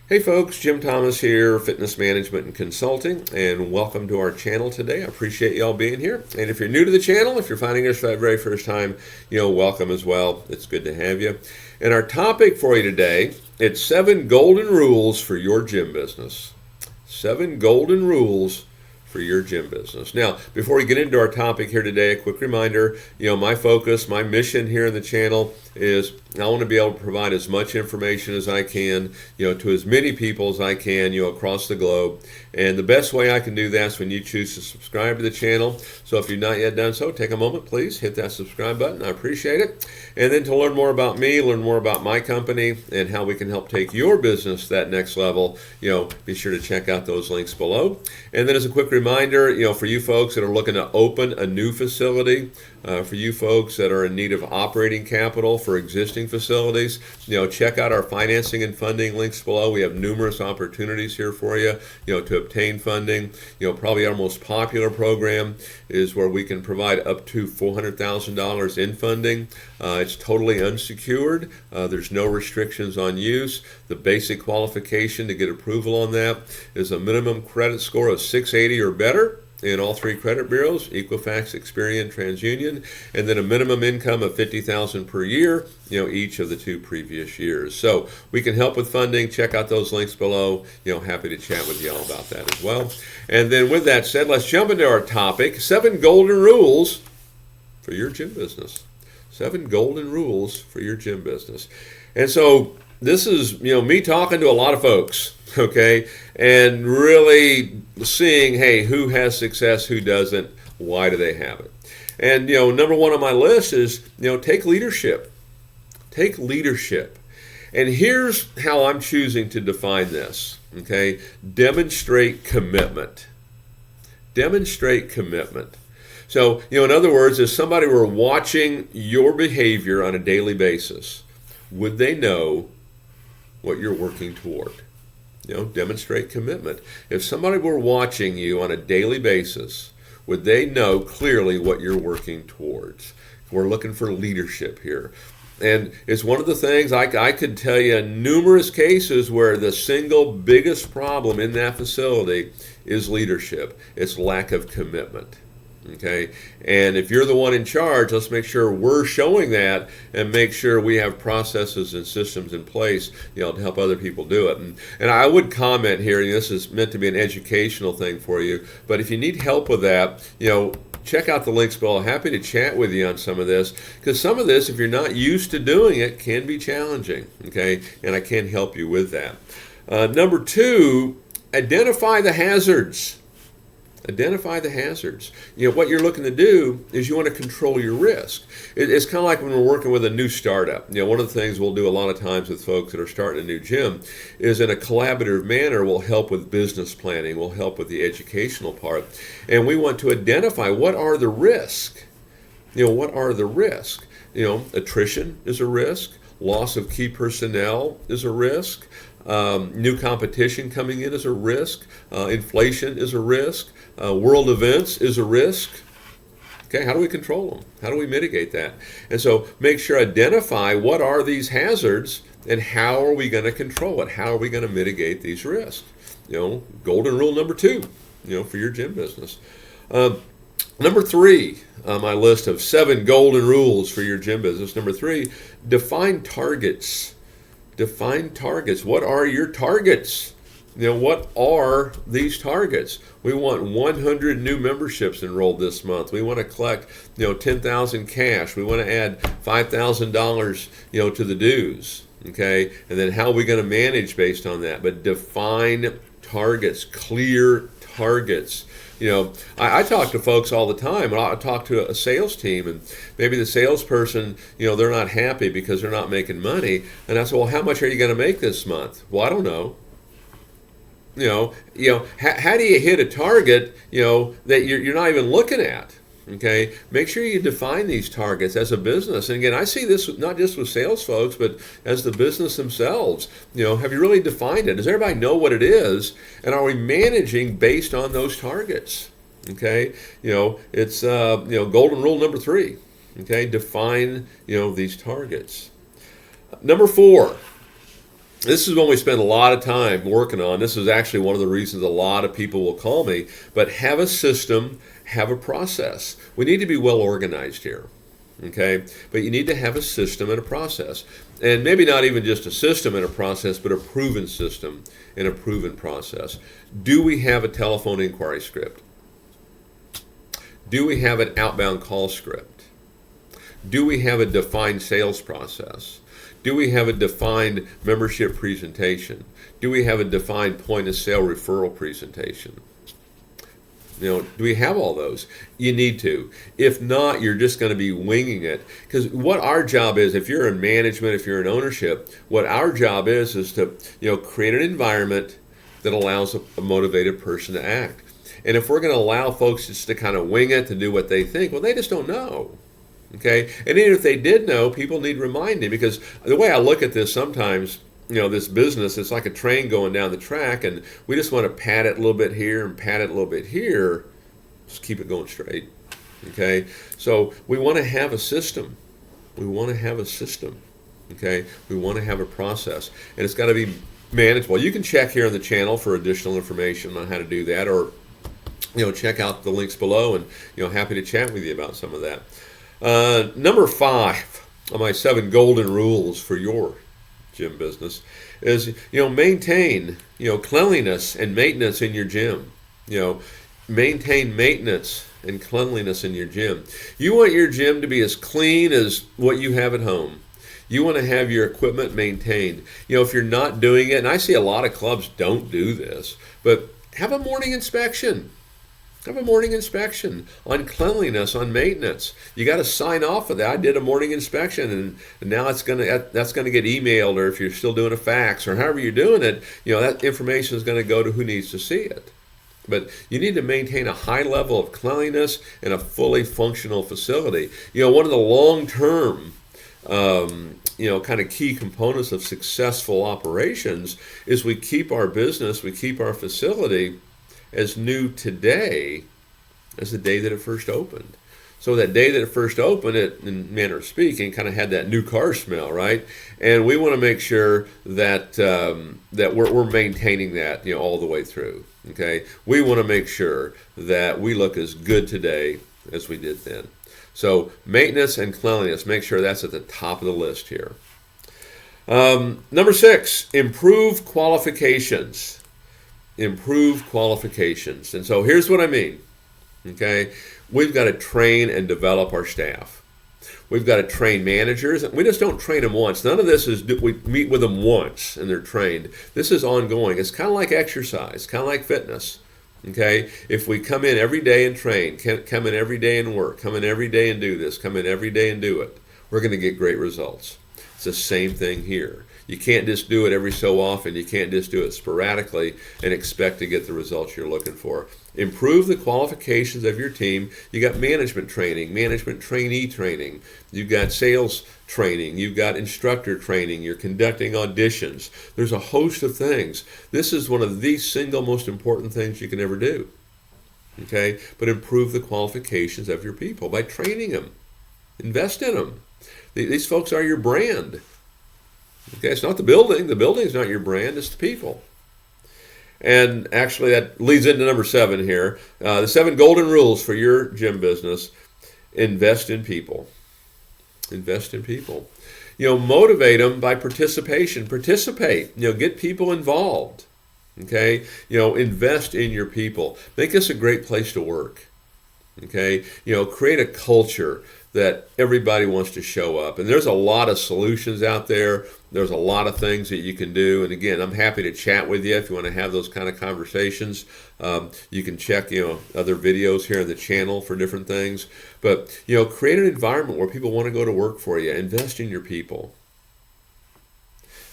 Hey folks, Jim Thomas here, Fitness Management and Consulting, and welcome to our channel today. I appreciate y'all being here. And if you're new to the channel, if you're finding us for the very first time, welcome as well. It's good to have you. And our topic for you today, it's 7 golden rules for your gym business. 7 golden rules for your gym business. Now, before we get into our topic here today, a quick reminder, my focus, my mission here in the channel is I want to be able to provide as much information as I can, to as many people as I can, across the globe. And the best way I can do that is when you choose to subscribe to the channel. So if you've not yet done so, take a moment, please hit that subscribe button. I appreciate it. And then to learn more about me, learn more about my company and how we can help take your business to that next level, be sure to check out those links below. And then as a quick reminder, for you folks that are looking to open a new facility, for you folks that are in need of operating capital for existing facilities, check out our financing and funding links below. We have numerous opportunities here for you, to obtain funding. Probably our most popular program is where we can provide up to $400,000 in funding. It's totally unsecured. There's no restrictions on use. The basic qualification to get approval on that is a minimum credit score of 680 or better in all 3 credit bureaus, Equifax, Experian, TransUnion, and then a minimum income of $50,000 per year, each of the 2 previous years. So we can help with funding. Check out those links below. Happy to chat with you all about that as well. And then with that said, let's jump into our topic, 7 golden rules for your gym business. 7 golden rules for your gym business. And so this is, me talking to a lot of folks, okay, and really seeing, hey, who has success, who doesn't, why do they have it? And, number 1 on my list is, take leadership. Take leadership. And here's how I'm choosing to define this, okay? Demonstrate commitment. Demonstrate commitment. So, in other words, if somebody were watching your behavior on a daily basis, would they know what you're working toward? Demonstrate commitment. If somebody were watching you on a daily basis, would they know clearly what you're working towards? We're looking for leadership here. And it's one of the things I could tell you numerous cases where the single biggest problem in that facility is leadership. It's lack of commitment. Okay, and if you're the one in charge, let's make sure we're showing that and make sure we have processes and systems in place, to help other people do it. And I would comment here, this is meant to be an educational thing for you, but if you need help with that, check out the links below. Happy to chat with you on some of this, because some of this, if you're not used to doing it, can be challenging, okay, and I can help you with that. Number 2, identify the hazards. Identify the hazards. What you're looking to do is you want to control your risk. It's kind of like when we're working with a new startup. One of the things we'll do a lot of times with folks that are starting a new gym is in a collaborative manner, we'll help with business planning, we'll help with the educational part. And we want to identify what are the risks. What are the risks? Attrition is a risk. Loss of key personnel is a risk. New competition coming in is a risk. Inflation is a risk. World events is a risk. Okay, how do we control them? How do we mitigate that? And so make sure identify what are these hazards and how are we going to control it? How are we going to mitigate these risks? Golden rule number 2, for your gym business. Number 3 on my list of 7 golden rules for your gym business. Number 3, define targets. Define targets. What are your targets? What are these targets? We want 100 new memberships enrolled this month. We want to collect, 10,000 cash. We want to add $5,000, to the dues. Okay, and then how are we going to manage based on that? But define targets, clear targets. I talk to folks all the time, and I talk to a sales team, and maybe the salesperson, they're not happy because they're not making money. And I say, well, how much are you going to make this month? Well, I don't know. How do you hit a target, that you're not even looking at? Okay, make sure you define these targets as a business. And again, I see this not just with sales folks, but as the business themselves. Have you really defined it? Does everybody know what it is? And are we managing based on those targets? Okay, it's golden rule number 3. Okay, define these targets. Number 4. This is one we spend a lot of time working on. This is actually one of the reasons a lot of people will call me. But have a system, have a process. We need to be well organized here. Okay, but you need to have a system and a process, and maybe not even just a system and a process, but a proven system and a proven process. Do we have a telephone inquiry script? Do we have an outbound call script? Do we have a defined sales process? Do we have a defined membership presentation? Do we have a defined point of sale referral presentation? Do we have all those? You need to. If not, you're just going to be winging it. Because what our job is, if you're in management, if you're in ownership, what our job is to create an environment that allows a motivated person to act. And if we're going to allow folks just to kind of wing it, to do what they think, well, they just don't know. Okay? And even if they did know, people need reminding. Because the way I look at this sometimes, this business, it's like a train going down the track, and we just want to pat it a little bit here and pat it a little bit here, just keep it going straight. Okay? So we want to have a system. We want to have a system. Okay? We want to have a process, and it's got to be manageable. You can check here on the channel for additional information on how to do that, or check out the links below, and happy to chat with you about some of that. Number 5 on my 7 golden rules for your gym business is maintain cleanliness and maintenance in your gym. Maintain maintenance and cleanliness in your gym. You want your gym to be as clean as what you have at home. You want to have your equipment maintained. If you're not doing it, and I see a lot of clubs don't do this, but have a morning inspection. Have a morning inspection on cleanliness, on maintenance. You got to sign off of that. I did a morning inspection, and now that's going to get emailed, or if you're still doing a fax, or however you're doing it, that information is going to go to who needs to see it. But you need to maintain a high level of cleanliness in a fully functional facility. One of the long-term kind of key components of successful operations is we keep our business, we keep our facility as new today as the day that it first opened. So that day that it first opened, it, in manner of speaking, kind of had that new car smell, right? And we want to make sure that that we're maintaining that all the way through. Okay, we want to make sure that we look as good today as we did then. So maintenance and cleanliness, make sure that's at the top of the list here. Number 6, improve qualifications. Improve qualifications. And so here's what I mean. Okay, we've got to train and develop our staff. We've got to train managers. We just don't train them once. None of this is we meet with them once and they're trained. This is ongoing. It's kind of like exercise, kind of like fitness. Okay, if we come in every day and train, come in every day and work, come in every day and do this, come in every day and do it, we're going to get great results. It's the same thing here. You can't just do it every so often. You can't just do it sporadically and expect to get the results you're looking for. Improve the qualifications of your team. You got management training, management trainee training. You've got sales training. You've got instructor training. You're conducting auditions. There's a host of things. This is one of the single most important things you can ever do. Okay? But improve the qualifications of your people by training them. Invest in them. These folks are your brand. Okay, it's not the building. The building's not your brand. It's the people. And actually, that leads into number 7 here. The 7 golden rules for your gym business. Invest in people. Invest in people. Motivate them by participation. Participate. Get people involved. Okay? Invest in your people. Make this a great place to work. Okay? Create a culture that everybody wants to show up. And there's a lot of solutions out there. There's a lot of things that you can do. And again, I'm happy to chat with you if you want to have those kind of conversations. You can check, other videos here on the channel for different things. But, create an environment where people want to go to work for you. Invest in your people.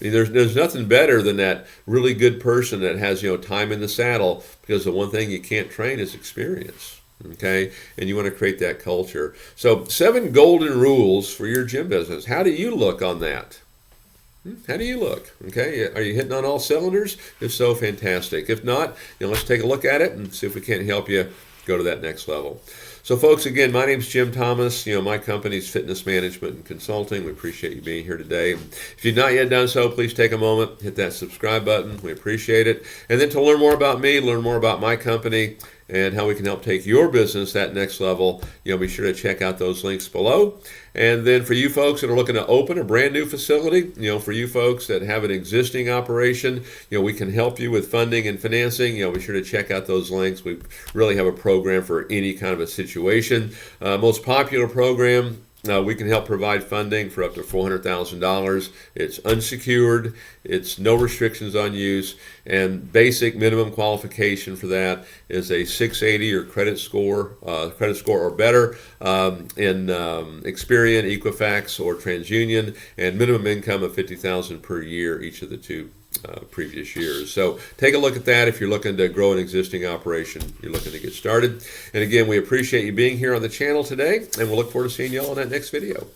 I mean, there's nothing better than that really good person that has, time in the saddle, because the one thing you can't train is experience. Okay, and you want to create that culture. So 7 golden rules for your gym business. How do you look on that? How do you look? Okay, are you hitting on all cylinders? If so, fantastic. If not, let's take a look at it and see if we can't help you go to that next level. So folks, again, my name's Jim Thomas. My company's Fitness Management and Consulting. We appreciate you being here today. If you've not yet done so, please take a moment, hit that subscribe button. We appreciate it. And then to learn more about me, learn more about my company, and how we can help take your business that next level, be sure to check out those links below. And then for you folks that are looking to open a brand new facility, for you folks that have an existing operation, we can help you with funding and financing. Be sure to check out those links. We really have a program for any kind of a situation. Most popular program, we can help provide funding for up to $400,000. It's unsecured. It's no restrictions on use. And basic minimum qualification for that is a 680 or credit score or better in Experian, Equifax, or TransUnion, and minimum income of $50,000 per year each of the two previous years. So take a look at that if you're looking to grow an existing operation, you're looking to get started. And again, we appreciate you being here on the channel today, and we'll look forward to seeing you all in that next video.